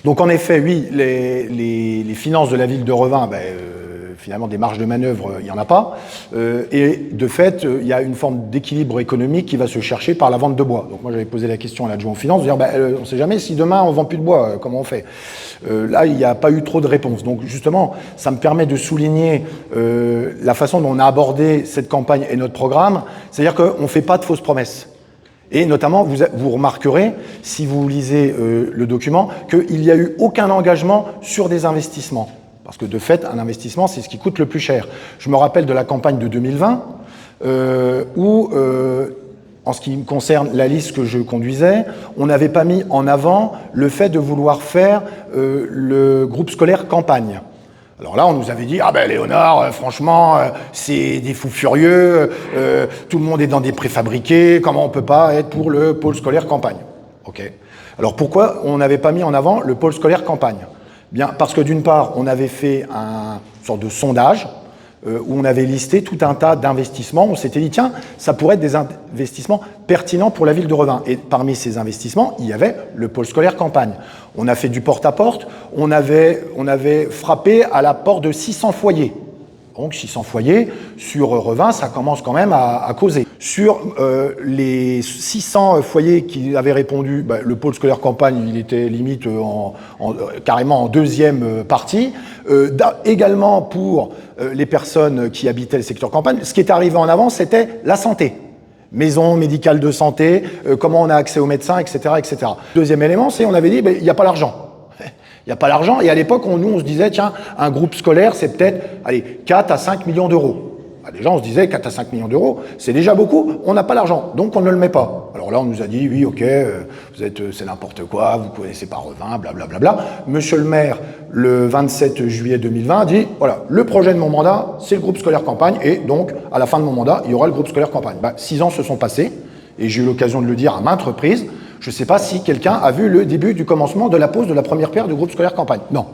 Donc en effet, oui, les finances de la ville de Revin, finalement des marges de manœuvre, il n'y en a pas. Et de fait, il y a une forme d'équilibre économique qui va se chercher par la vente de bois. Donc moi j'avais posé la question à l'adjoint aux finances, de dire on ne sait jamais si demain on ne vend plus de bois, comment on fait? Là, il n'y a pas eu trop de réponses. Donc justement, ça me permet de souligner la façon dont on a abordé cette campagne et notre programme. C'est-à-dire qu'on ne fait pas de fausses promesses. Et notamment, vous remarquerez, si vous lisez le document, qu'il n'y a eu aucun engagement sur des investissements. Parce que de fait, un investissement, c'est ce qui coûte le plus cher. Je me rappelle de la campagne de 2020, où, en ce qui me concerne la liste que je conduisais, on n'avait pas mis en avant le fait de vouloir faire le groupe scolaire campagne. Alors là, on nous avait dit « Ah ben Léonard, franchement, c'est des fous furieux, tout le monde est dans des préfabriqués, comment on peut pas être pour le pôle scolaire campagne ?» Ok. Alors pourquoi on n'avait pas mis en avant le pôle scolaire campagne? Bien, parce que d'une part, on avait fait une sorte de sondage où on avait listé tout un tas d'investissements. On s'était dit, tiens, ça pourrait être des investissements pertinents pour la ville de Revin. Et parmi ces investissements, il y avait le pôle scolaire campagne. On a fait du porte-à-porte. On avait frappé à la porte de 600 foyers. Donc 600 foyers, sur Revin, ça commence quand même à causer. Sur les 600 foyers qui avaient répondu, le pôle scolaire campagne, il était limite carrément en deuxième partie. Également pour les personnes qui habitaient le secteur campagne, ce qui est arrivé en avant, c'était la santé. Maison médicale de santé, comment on a accès aux médecins, etc., etc. Deuxième élément, c'est on avait dit, il n'y a pas l'argent. Il n'y a pas l'argent. Et à l'époque, nous, on se disait, tiens, un groupe scolaire, c'est peut-être, 4 à 5 millions d'euros. Déjà, on se disait, 4 à 5 millions d'euros, c'est déjà beaucoup, on n'a pas l'argent, donc on ne le met pas. Alors là, on nous a dit, oui, ok, c'est n'importe quoi, vous ne connaissez pas Revin, blablabla. Monsieur le maire, le 27 juillet 2020, dit, voilà, le projet de mon mandat, c'est le groupe scolaire campagne, et donc, à la fin de mon mandat, il y aura le groupe scolaire campagne. 6 ans se sont passés, et j'ai eu l'occasion de le dire à maintes reprises. Je ne sais pas si quelqu'un a vu le début du commencement de la pose de la première pierre du groupe scolaire campagne. Non.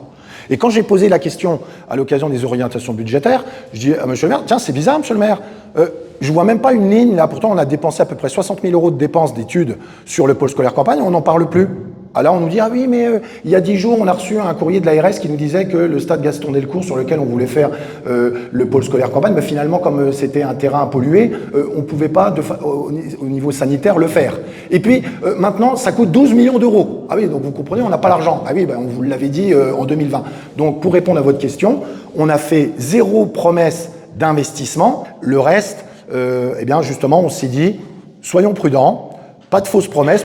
Et quand j'ai posé la question à l'occasion des orientations budgétaires, je dis à monsieur le maire, tiens, c'est bizarre, monsieur le maire, je ne vois même pas une ligne, là, pourtant on a dépensé à peu près 60 000 € de dépenses d'études sur le pôle scolaire campagne, on n'en parle plus. Ah là, on nous dit, ah oui, mais il y a 10 jours, on a reçu un courrier de l'ARS qui nous disait que le stade Gaston-Delcourt, sur lequel on voulait faire le pôle scolaire campagne, finalement, comme c'était un terrain pollué, on ne pouvait pas, au niveau sanitaire, le faire. Et puis, maintenant, ça coûte 12 millions d'euros. Ah oui, donc vous comprenez, on n'a pas l'argent. Ah oui, on vous l'avait dit en 2020. Donc, pour répondre à votre question, on a fait 0 promesse d'investissement. Le reste, justement, on s'est dit, soyons prudents, pas de fausses promesses.